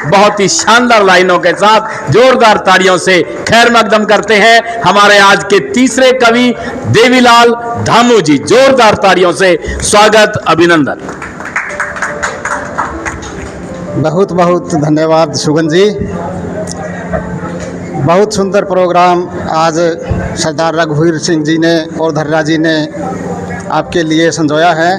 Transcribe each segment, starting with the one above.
बहुत ही शानदार लाइनों के साथ जोरदार तालियों से खैर मकदम करते हैं हमारे आज के तीसरे कवि देवीलाल धामू जी। जोरदार तालियों से स्वागत, अभिनंदन। बहुत बहुत धन्यवाद सुगन जी। बहुत सुंदर प्रोग्राम आज सरदार रघुवीर सिंह जी ने और धर्रा जी ने आपके लिए संजोया है।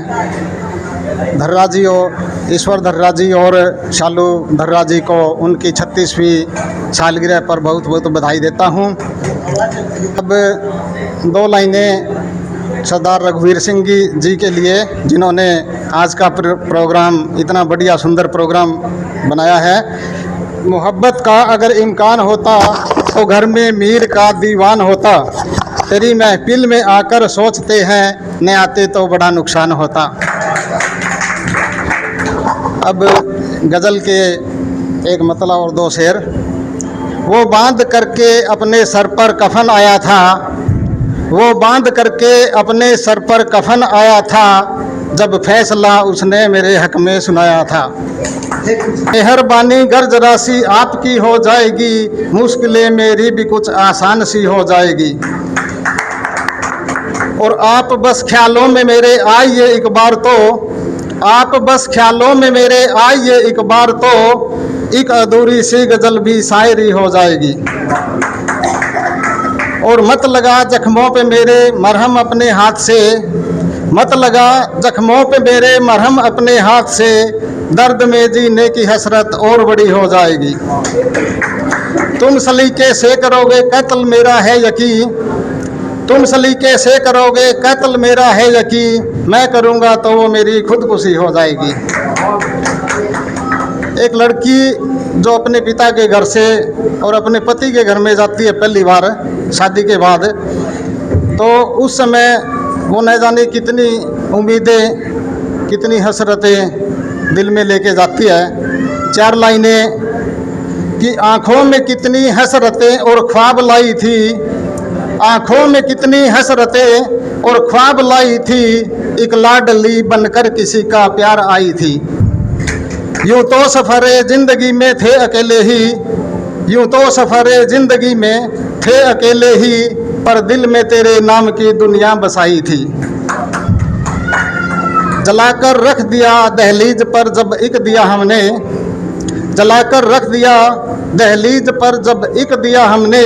धर्रा जी और ईश्वर धर्रा जी और शालू धर्रा जी को उनकी 36वीं सालगिरह पर बहुत बहुत बधाई देता हूं। अब दो लाइनें सरदार रघुवीर सिंह जी के लिए, जिन्होंने आज का प्रोग्राम इतना बढ़िया सुंदर प्रोग्राम बनाया है। मोहब्बत का अगर इम्कान होता तो घर में मीर का दीवान होता, तेरी महफिल में आकर सोचते हैं न आते तो बड़ा नुकसान होता। अब गज़ल के एक मतला और दो शेर। वो बांध करके अपने सर पर कफन आया था, वो बांध करके अपने सर पर कफन आया था, जब फैसला उसने मेरे हक में सुनाया था। मेहरबानी गर्ज राशि आपकी हो जाएगी, मुश्किलें मेरी भी कुछ आसान सी हो जाएगी। और आप बस ख्यालों में मेरे आइए एक बार तो, आप बस ख्यालों में मेरे आइए एक बार तो, एक अधूरी सी गज़ल भी शायरी हो जाएगी। और मत लगा जख्मों पे मेरे मरहम अपने हाथ से, मत लगा जख्मों पे मेरे मरहम अपने हाथ से, दर्द में जीने की हसरत और बड़ी हो जाएगी। तुम सलीके से करोगे कत्ल मेरा है यकीन, तुम सलीके से करोगे कत्ल मेरा है यकीन, मैं करूँगा तो वो मेरी खुदकुशी हो जाएगी। एक लड़की जो अपने पिता के घर से और अपने पति के घर में जाती है पहली बार शादी के बाद, तो उस समय वो न जाने कितनी उम्मीदें कितनी हसरतें दिल में लेके जाती है। चार लाइनें कि आँखों में कितनी हसरतें और ख्वाब लाई थी, आँखों में कितनी हसरतें और ख्वाब लाई थी, एक लाडली बनकर किसी का प्यार आई थी। यूँ तो सफ़रे ज़िंदगी में थे अकेले ही, यूँ तो सफ़रे ज़िंदगी में थे अकेले ही, पर दिल में तेरे नाम की दुनिया बसाई थी। जलाकर रख दिया दहलीज पर जब एक दिया हमने, जलाकर रख दिया दहलीज पर जब एक दिया हमने,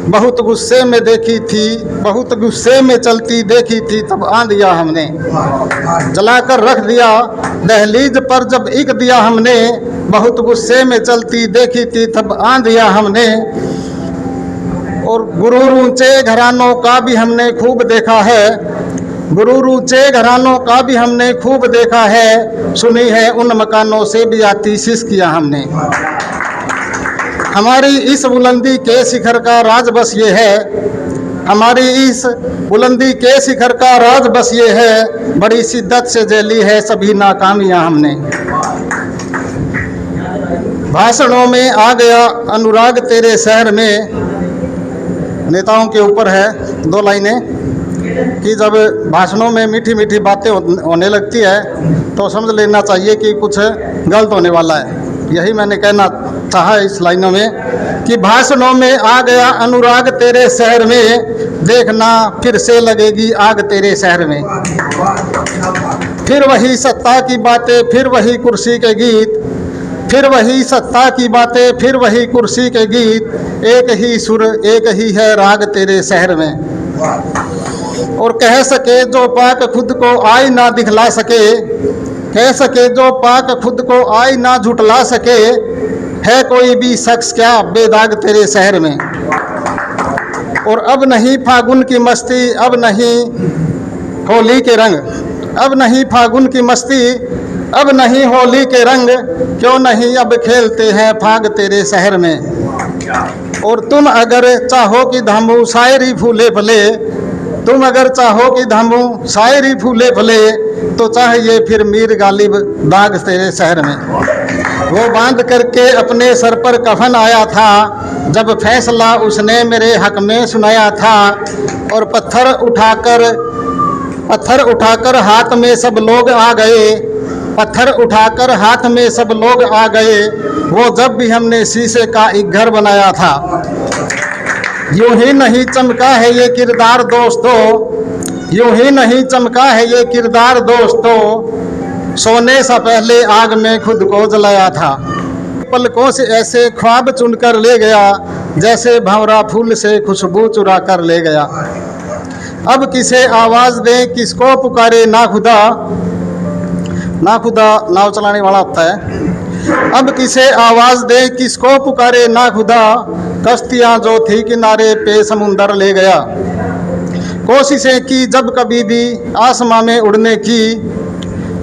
बहुत गुस्से में देखी थी, बहुत गुस्से में चलती देखी थी, तब आन दिया हमने। जलाकर रख दिया दहलीज पर जब एक दिया हमने, बहुत गुस्से में चलती देखी थी, तब आन दिया हमने। और गुरूर ऊंचे घरानों का भी हमने खूब देखा है, गुरूर ऊंचे घरानों का भी हमने खूब देखा है, सुनी है उन मकानों से भी आती सिसकियाँ हमने। हमारी इस बुलंदी के शिखर का राज बस ये है, हमारी इस बुलंदी के शिखर का राज बस ये है, बड़ी शिद्दत से झेली है सभी नाकामियाँ हमने। भाषणों में आ गया अनुराग तेरे शहर में, नेताओं के ऊपर है दो लाइनें कि जब भाषणों में मीठी मीठी बातें होने लगती है तो समझ लेना चाहिए कि कुछ गलत होने वाला है। यही मैंने कहना चाहा इस लाइनों में कि भाषणों में आ गया अनुराग तेरे शहर में, देखना फिर से लगेगी आग तेरे शहर में। फिर वही सत्ता की बातें, फिर वही कुर्सी के गीत, फिर वही सत्ता की बातें, फिर वही कुर्सी के गीत, एक ही सुर एक ही है राग तेरे शहर में। और कह सके जो पाक खुद को आई ना दिखला सके, कह सके जो पाक खुद को आई ना झुटला सके, है कोई भी शख्स क्या बेदाग तेरे शहर में। और अब नहीं फागुन की मस्ती, अब नहीं होली के रंग, अब नहीं फागुन की मस्ती, अब नहीं होली के रंग, क्यों नहीं अब खेलते हैं फाग तेरे शहर में। और तुम अगर चाहो कि धामू शायरी फूले फले, तुम अगर चाहो कि धामू शायरी फूले फले, तो चाहिए फिर मीर गालिब दाग तेरे शहर में। वो बांध करके अपने सर पर कफन आया था, जब फैसला उसने मेरे हक में सुनाया था। और पत्थर उठाकर हाथ में सब लोग आ गए, पत्थर उठाकर हाथ में सब लोग आ गए, वो जब भी हमने शीशे का एक घर बनाया था। यूं ही नहीं चमका है ये किरदार दोस्तों, यूं ही नहीं चमका है ये किरदार दोस्तों, सोने से पहले आग में खुद को जलाया था। पलकों से ऐसे ख्वाब चुनकर ले गया, जैसे भंवरा फूल से खुशबू चुरा कर ले गया। अब किसे आवाज़ दें, किसको पुकारे ना खुदा, ना खुदा नाव चलाने वाला होता है। अब किसे आवाज़ दे, किसको पुकारे ना खुदा, कश्तियाँ जो थी किनारे पे समुंदर ले गया। कोशिशें की जब कभी भी आसमां में उड़ने की,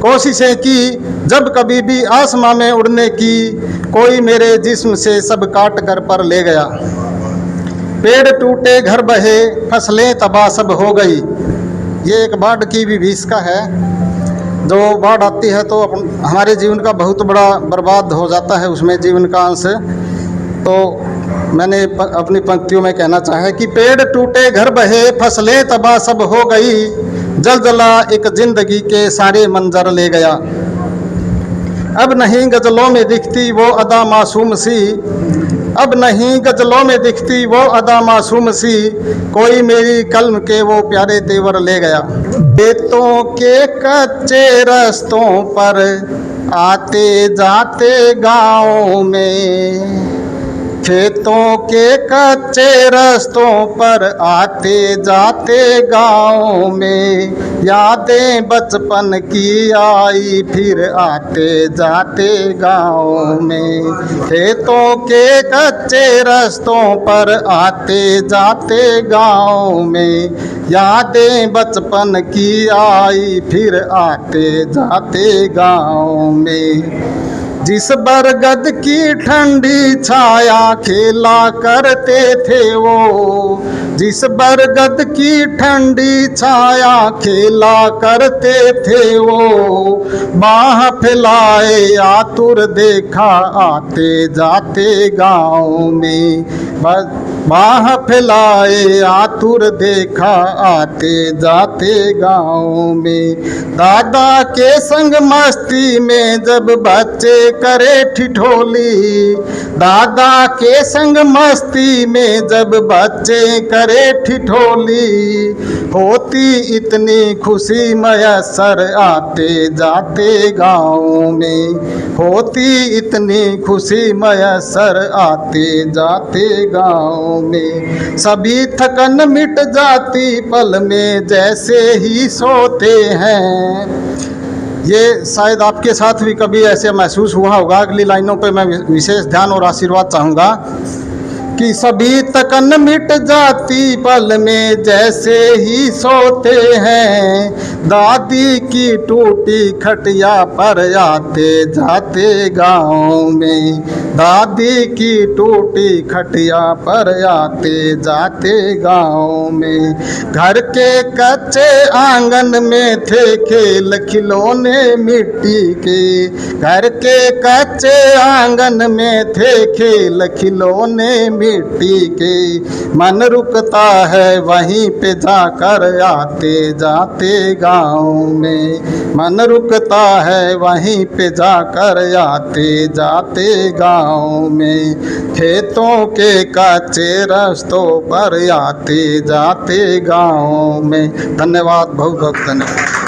कोशिशें की जब कभी भी आसमां में उड़ने की, कोई मेरे जिस्म से सब काट कर पर ले गया। पेड़ टूटे घर बहे, फसलें तबाह सब हो गई। ये एक बाढ़ की विभीषिका है। जो बाढ़ आती है तो हमारे जीवन का बहुत बड़ा बर्बाद हो जाता है, उसमें जीवन का अंश। तो मैंने अपनी पंक्तियों में कहना चाहा कि पेड़ टूटे घर बहे, फसलें तबाह सब हो गई, जल जला एक जिंदगी के सारे मंजर ले गया। अब नहीं गजलों में दिखती वो अदा मासूम सी, अब नहीं गजलों में दिखती वो अदा मासूम सी, कोई मेरी कलम के वो प्यारे तेवर ले गया। खेतों के कच्चे रास्तों पर आते जाते गाँव में, खेतों के कच्चे रास्तों पर आते जाते गाँव में, यादें बचपन की आई फिर आते जाते गाँव में। खेतों के कच्चे रास्तों पर आते जाते गाँव में, यादें बचपन की आई फिर आते जाते गाँव में। जिस बरगद की ठंडी छाया खेला करते थे वो, जिस बरगद की ठंडी छाया खेला करते थे वो, बाह फैलाए आतुर देखा आते जाते गाँव में। बाह फैलाए आतुर देखा आते जाते गाँव में। दादा के संग मस्ती में जब बच्चे करे ठिठोली, दादा के संग मस्ती में जब बच्चे करे ठिठोली, होती इतनी खुशी मयसर आते जाते गाँव में, होती इतनी खुशी मयसर आते जाते गाँव में। सभी थकन मिट जाती पल में जैसे ही सोते हैं। ये शायद आपके साथ भी कभी ऐसे महसूस हुआ होगा। अगली लाइनों पे मैं विशेष ध्यान और आशीर्वाद चाहूँगा कि सभी थकन मिट जाती पल में जैसे ही सोते हैं, दादी की टूटी खटिया पर आते जाते गाँव में, दादी की टूटी खटिया पर आते जाते गाँव में। घर के कच्चे आंगन में थे खेल खिलौने मिट्टी के, घर के कच्चे आंगन में थे खेल खिलौने मिट्टी के, मन रुकता है वहीं पे जाकर आते जाते गाँव में, मन रुकता है वहीं पे जाकर आते जाते गाँव में। खेतों के कच्चे रास्तों पर आते जाते गाँव में। धन्यवाद, बहुत बहुत धन्यवाद।